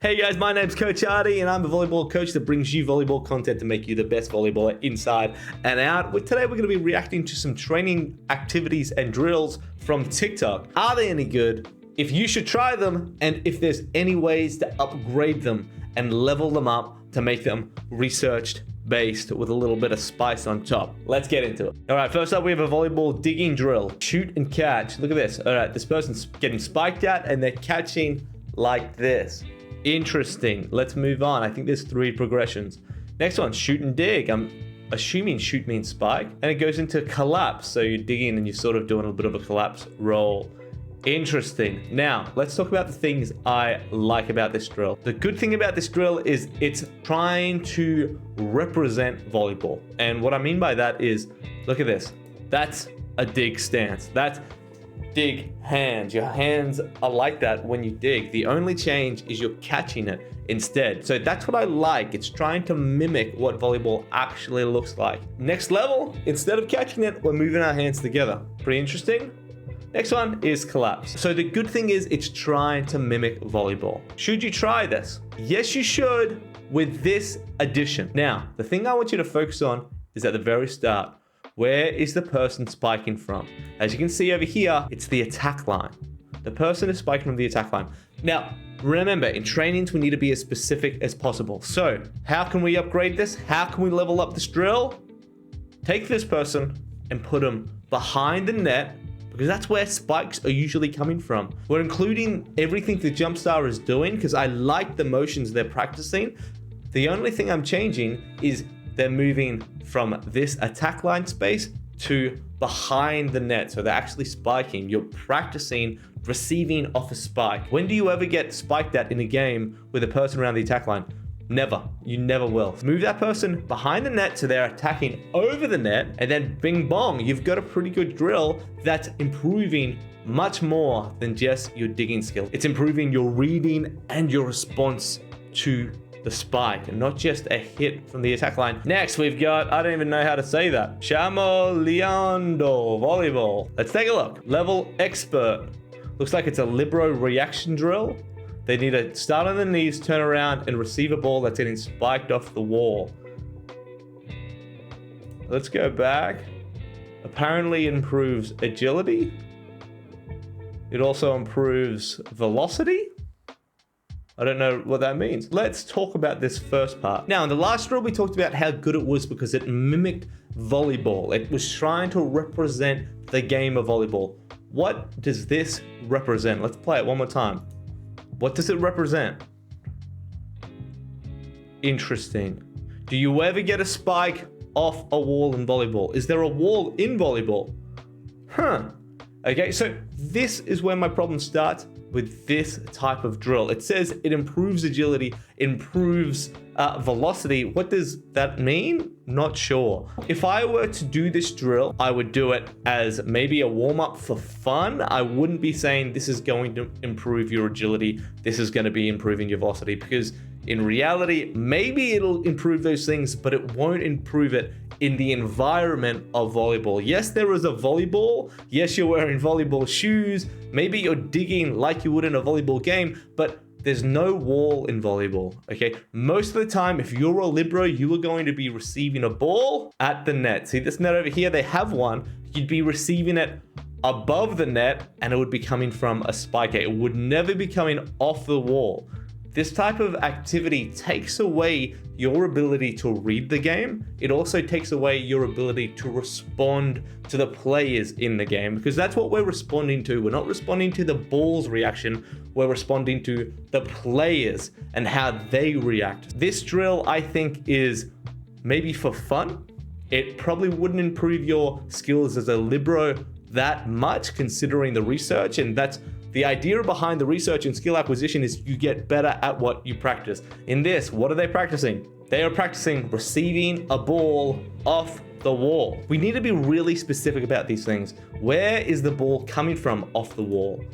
Hey guys, my name's Coach Artie and I'm a volleyball coach that brings you volleyball content to make you the best volleyballer inside and out. Today we're going to be reacting to some training activities and drills from TikTok. Are they any good? If you should try them, and if there's any ways to upgrade them and level them up to make them researched based with a little bit of spice on top. Let's get into it. All right, first up we have a volleyball digging drill. Shoot and catch. Look at this. All right, this person's getting spiked at and they're catching like this. Interesting. Let's move on. I think there's 3 progressions. Next one, shoot and dig. I'm assuming shoot means spike, and it goes into collapse. So you're digging and you're sort of doing a bit of a collapse roll. Interesting. Now, let's talk about the things I like about this drill. The good thing about this drill is it's trying to represent volleyball. And what I mean by that is, look at this. That's a dig stance. That's dig hands. Your hands are like that when you dig. The only change is you're catching it instead. So that's what I like. It's trying to mimic what volleyball actually looks like. Next level, instead of catching it, we're moving our hands together. Pretty interesting. Next one is collapse. So the good thing is it's trying to mimic volleyball. Should you try this? Yes, you should, with this addition. Now, the thing I want you to focus on is at the very start. Where is the person spiking from? As you can see over here, it's the attack line. The person is spiking from the attack line. Now, remember, in trainings, we need to be as specific as possible. So how can we upgrade this? How can we level up this drill? Take this person and put them behind the net, because that's where spikes are usually coming from. We're including everything the jump star is doing because I like the motions they're practicing. The only thing I'm changing is they're moving from this attack line space to behind the net. So they're actually spiking. You're practicing receiving off a spike. When do you ever get spiked at in a game with a person around the attack line? Never. You never will. Move that person behind the net so they're attacking over the net, and then bing bong, you've got a pretty good drill that's improving much more than just your digging skill. It's improving your reading and your response to the spike, and not just a hit from the attack line. Next, we've got, I don't even know how to say that, Chamoleando volleyball. Let's take a look. Level expert. Looks like it's a Libero reaction drill. They need to start on the knees, turn around, and receive a ball that's getting spiked off the wall. Let's go back. Apparently improves agility. It also improves velocity. I don't know what that means. Let's talk about this first part. Now, in the last drill, we talked about how good it was because it mimicked volleyball. It was trying to represent the game of volleyball. What does this represent? Let's play it one more time. What does it represent? Interesting. Do you ever get a spike off a wall in volleyball? Is there a wall in volleyball? Okay, so this is where my problem starts with this type of drill. It says it improves agility, improves velocity. What does that mean? Not sure. If I were to do this drill, I would do it as maybe a warm-up for fun. I wouldn't be saying this is going to improve your agility, this is going to be improving your velocity, because in reality, maybe it'll improve those things, but it won't improve it in the environment of volleyball. Yes, there is a volleyball. Yes, you're wearing volleyball shoes. Maybe you're digging like you would in a volleyball game, but there's no wall in volleyball, okay? Most of the time, if you're a Libero, you are going to be receiving a ball at the net. See this net over here? They have one. You'd be receiving it above the net, and it would be coming from a spike. It would never be coming off the wall. This type of activity takes away your ability to read the game. It also takes away your ability to respond to the players in the game, because that's what we're responding to. We're not responding to the ball's reaction. We're responding to the players and how they react. This drill, I think, is maybe for fun. It probably wouldn't improve your skills as a Libero that much, considering the research, and that's the idea behind the research and skill acquisition is you get better at what you practice. In this, what are they practicing? They are practicing receiving a ball off the wall. We need to be really specific about these things. Where is the ball coming from off the wall?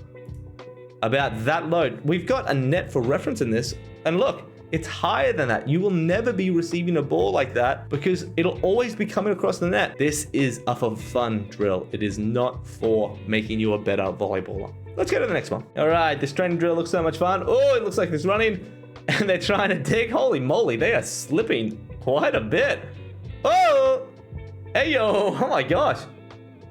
About that load. We've got a net for reference in this, and look, it's higher than that. You will never be receiving a ball like that because it'll always be coming across the net. This is a for fun drill. It is not for making you a better volleyballer. Let's go to the next one. All right, this training drill looks so much fun. Oh, it looks like it's running. and they're trying to dig. Holy moly, they are slipping quite a bit. Oh, hey yo, oh my gosh.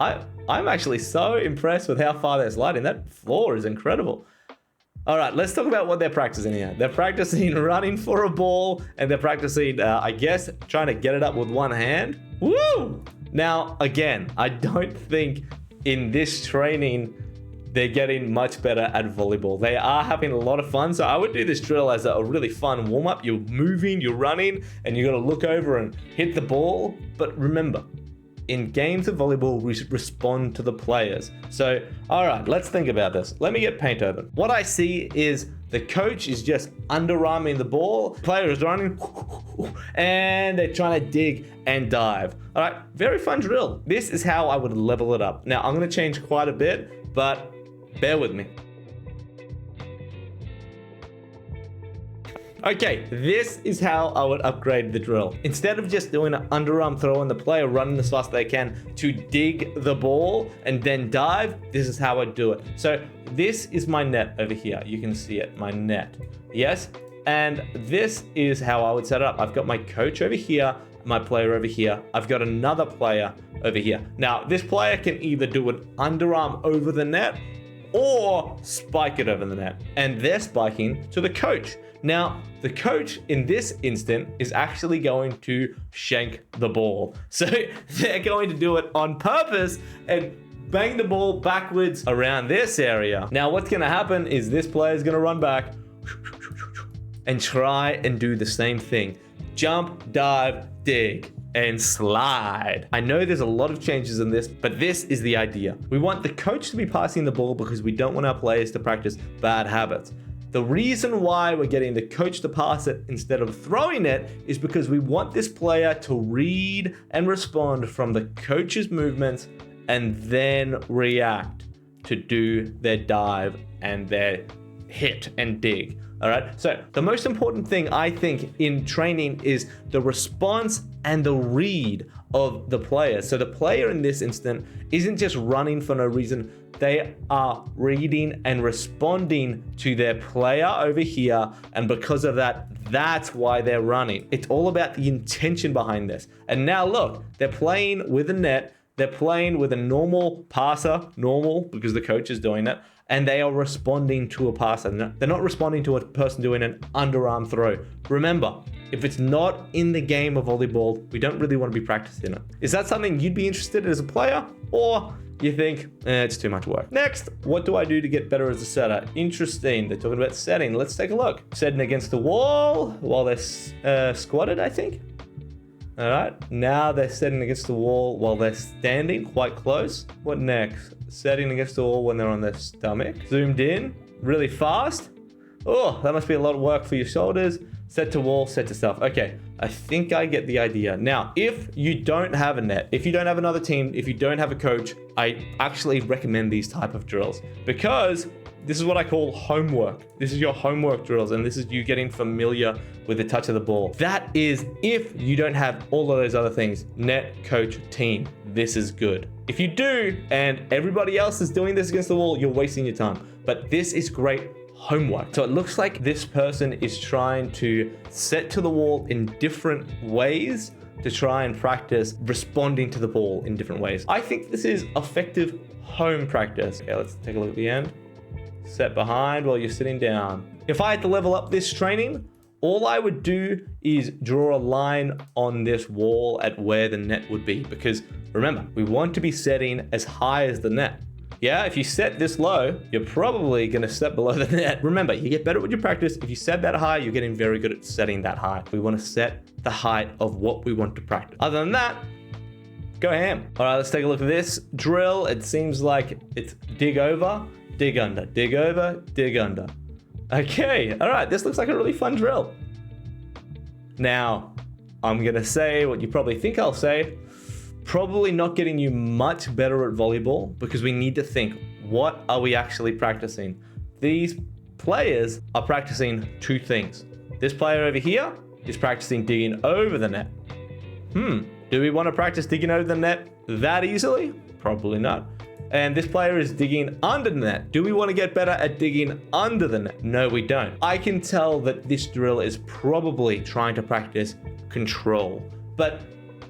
I'm actually so impressed with how far they're sliding. That floor is incredible. All right, let's talk about what they're practicing here. They're practicing running for a ball, and they're practicing, I guess, trying to get it up with one hand. Woo! Now, again, I don't think in this training they're getting much better at volleyball. They are having a lot of fun, so I would do this drill as a really fun warm-up. You're moving, you're running, and you got to look over and hit the ball. But remember, in games of volleyball, we respond to the players. So, all right, let's think about this. Let me get paint open. What I see is the coach is just underarming the ball. Player is running, and they're trying to dig and dive. All right, very fun drill. This is how I would level it up. Now, I'm going to change quite a bit, but bear with me. Okay, this is how I would upgrade the drill. Instead of just doing an underarm throw and the player running as fast as they can to dig the ball and then dive, this is how I do it. So this is my net over here. You can see it, my net. Yes? And this is how I would set it up. I've got my coach over here, my player over here. I've got another player over here. Now, this player can either do an underarm over the net or spike it over the net. And they're spiking to the coach. Now, the coach in this instant is actually going to shank the ball. So they're going to do it on purpose and bang the ball backwards around this area. Now, what's going to happen is this player is going to run back and try and do the same thing. Jump, dive, dig, and slide. I know there's a lot of changes in this, but this is the idea. We want the coach to be passing the ball because we don't want our players to practice bad habits. The reason why we're getting the coach to pass it instead of throwing it is because we want this player to read and respond from the coach's movements and then react to do their dive and their hit and dig. All right. So the most important thing I think in training is the response and the read of the player. So the player in this instant isn't just running for no reason. They are reading and responding to their player over here. And because of that, that's why they're running. It's all about the intention behind this. And now look, they're playing with a net. They're playing with a normal passer, normal because the coach is doing it. And they are responding to a passer. They're not responding to a person doing an underarm throw. Remember, if it's not in the game of volleyball, we don't really want to be practicing it. Is that something you'd be interested in as a player? Or you think, it's too much work? Next, what do I do to get better as a setter? Interesting, they're talking about setting. Let's take a look. Setting against the wall while they're squatted, I think. All right, now they're setting against the wall while they're standing quite close. What next? Setting against the wall when they're on their stomach. Zoomed in, really fast. Oh, that must be a lot of work for your shoulders. Set to wall, set to stuff. Okay, I think I get the idea. Now, if you don't have a net, if you don't have another team, if you don't have a coach, I actually recommend these type of drills because this is what I call homework. This is your homework drills, and this is you getting familiar with the touch of the ball. That is if you don't have all of those other things, net, coach, team, this is good. If you do, and everybody else is doing this against the wall, you're wasting your time. But this is great homework. So it looks like this person is trying to set to the wall in different ways to try and practice responding to the ball in different ways. I think this is effective home practice. Okay, let's take a look at the end. Set behind while you're sitting down. If I had to level up this training, all I would do is draw a line on this wall at where the net would be. Because remember, we want to be setting as high as the net. Yeah, if you set this low, you're probably going to set below the net. Remember, you get better with your practice. If you set that high, you're getting very good at setting that high. We want to set the height of what we want to practice. Other than that, go ham. All right, let's take a look at this drill. It seems like it's dig over, dig under, dig over, dig under. Okay, all right, this looks like a really fun drill. Now, I'm going to say what you probably think I'll say. Probably not getting you much better at volleyball because we need to think, what are we actually practicing? These players are practicing two things. This player over here is practicing digging over the net. Do we want to practice digging over the net that easily? Probably not. And this player is digging under the net. Do we want to get better at digging under the net? No, we don't. I can tell that this drill is probably trying to practice control. But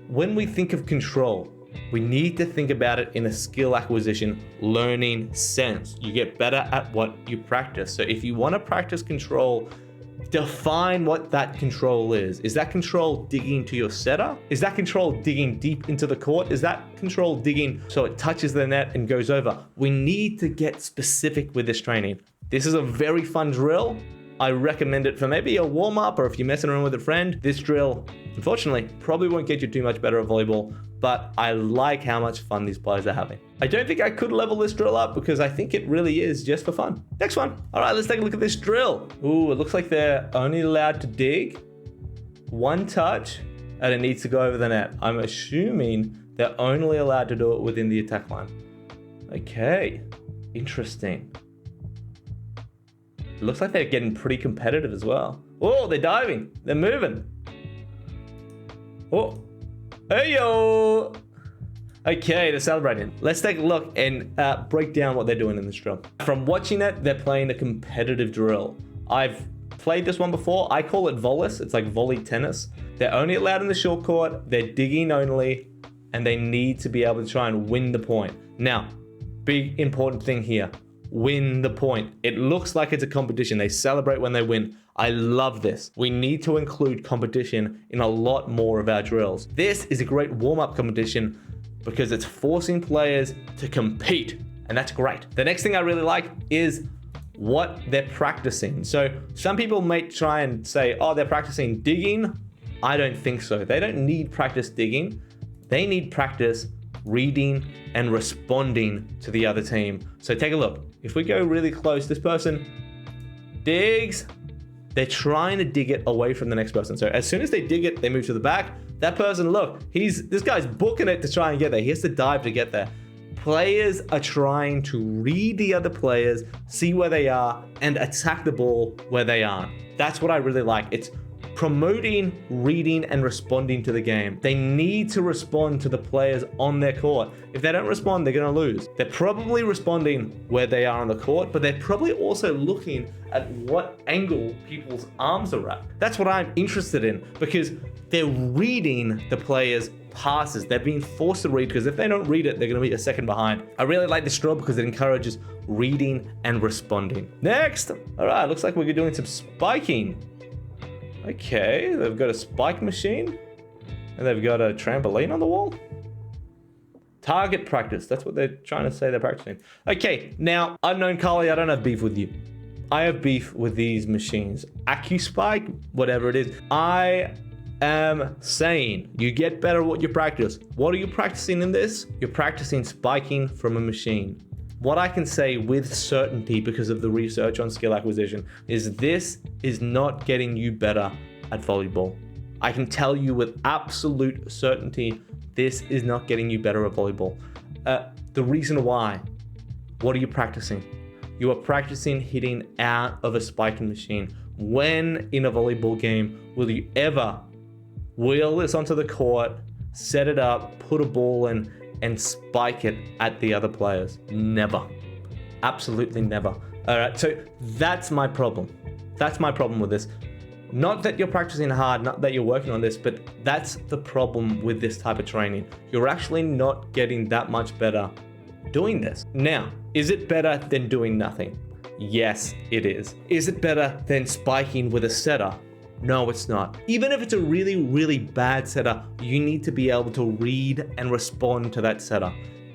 when we think of control, we need to think about it in a skill acquisition, learning sense. You get better at what you practice. So if you want to practice control, define what that control is. Is that control digging to your setter? Is that control digging deep into the court? Is that control digging so it touches the net and goes over? We need to get specific with this training. This is a very fun drill. I recommend it for maybe a warm-up or if you're messing around with a friend. This drill, unfortunately, probably won't get you too much better at volleyball, but I like how much fun these players are having. I don't think I could level this drill up because I think it really is just for fun. Next one. All right, let's take a look at this drill. Ooh, it looks like they're only allowed to dig one touch and it needs to go over the net. I'm assuming they're only allowed to do it within the attack line. Okay, interesting. It looks like they're getting pretty competitive as well. Oh, they're diving. They're moving. Oh, hey yo. Okay, they're celebrating. Let's take a look and break down what they're doing in this drill. From watching it, they're playing a competitive drill. I've played this one before. I call it volleys. It's like volley tennis. They're only allowed in the short court. They're digging only, and they need to be able to try and win the point. Now, big important thing here. Win the point. It looks like it's a competition. They celebrate when they win. I love this. We need to include competition in a lot more of our drills. This is a great warm-up competition because it's forcing players to compete, and that's great. The next thing I really like is what they're practicing. So some people may try and say, oh, they're practicing digging. I don't think so. They don't need practice digging. They need practice reading and responding to the other team. So take a look. If we go really close, this person digs. They're trying to dig it away from the next person. So as soon as they dig it, they move to the back. That person, look, this guy's booking it to try and get there. He has to dive to get there. Players are trying to read the other players, see where they are, and attack the ball where they aren't. That's what I really like. It's promoting, reading, and responding to the game. They need to respond to the players on their court. If they don't respond, they're going to lose. They're probably responding where they are on the court, but they're probably also looking at what angle people's arms are at. That's what I'm interested in because they're reading the players' passes. They're being forced to read because if they don't read it, they're going to be a second behind. I really like this drill because it encourages reading and responding. Next. All right, looks like we're doing some spiking. Okay, they've got a spike machine and they've got a trampoline on the wall. Target practice. That's what they're trying to say they're practicing. Okay, now, unknown Carly, I don't have beef with you. I have beef with these machines. AccuSpike, whatever it is. I am saying you get better at what you practice. What are you practicing in this? You're practicing spiking from a machine. What I can say with certainty because of the research on skill acquisition is this is not getting you better at volleyball. I can tell you with absolute certainty, this is not getting you better at volleyball. The reason why, what are you practicing? You are practicing hitting out of a spiking machine. When in a volleyball game will you ever wheel this onto the court, set it up, put a ball in, and spike it at the other players? Never. Absolutely never. All right, so that's my problem. That's my problem with this. Not that you're practicing hard, not that you're working on this, but that's the problem with this type of training. You're actually not getting that much better doing this. Now, is it better than doing nothing? Yes, it is. Is it better than spiking with a setter? No, it's not. Even if it's a really, really bad setter, you need to be able to read and respond to that setter.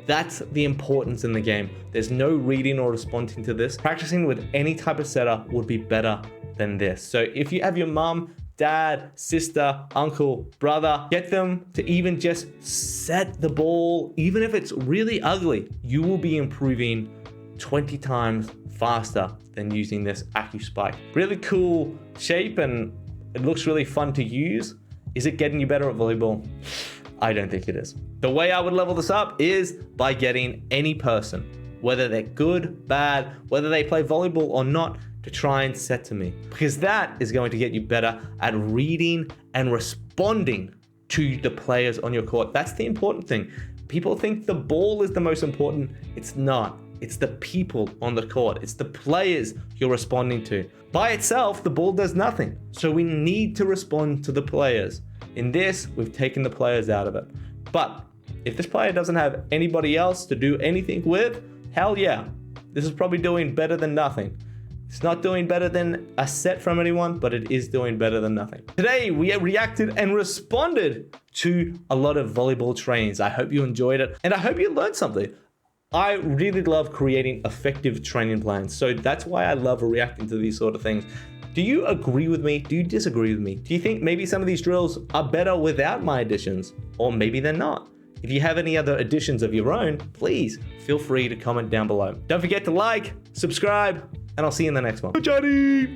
That's the importance in the game. There's no reading or responding to this. Practicing with any type of setter would be better than this. So if you have your mom, dad, sister, uncle, brother, get them to even just set the ball, even if it's really ugly, you will be improving 20 times faster than using this AccuSpike. Really cool shape and it looks really fun to use. Is it getting you better at volleyball? I don't think it is. The way I would level this up is by getting any person, whether they're good, bad, whether they play volleyball or not, to try and set to me. Because that is going to get you better at reading and responding to the players on your court. That's the important thing. People think the ball is the most important. It's not. It's the people on the court. It's the players you're responding to. By itself, the ball does nothing. So we need to respond to the players. In this, we've taken the players out of it. But if this player doesn't have anybody else to do anything with, hell yeah. This is probably doing better than nothing. It's not doing better than a set from anyone, but it is doing better than nothing. Today, we reacted and responded to a lot of volleyball trainings. I hope you enjoyed it, and I hope you learned something. I really love creating effective training plans, so that's why I love reacting to these sort of things. Do you agree with me? Do you disagree with me? Do you think maybe some of these drills are better without my additions? Or maybe they're not? If you have any other additions of your own, please feel free to comment down below. Don't forget to like, subscribe, and I'll see you in the next one. Johnny!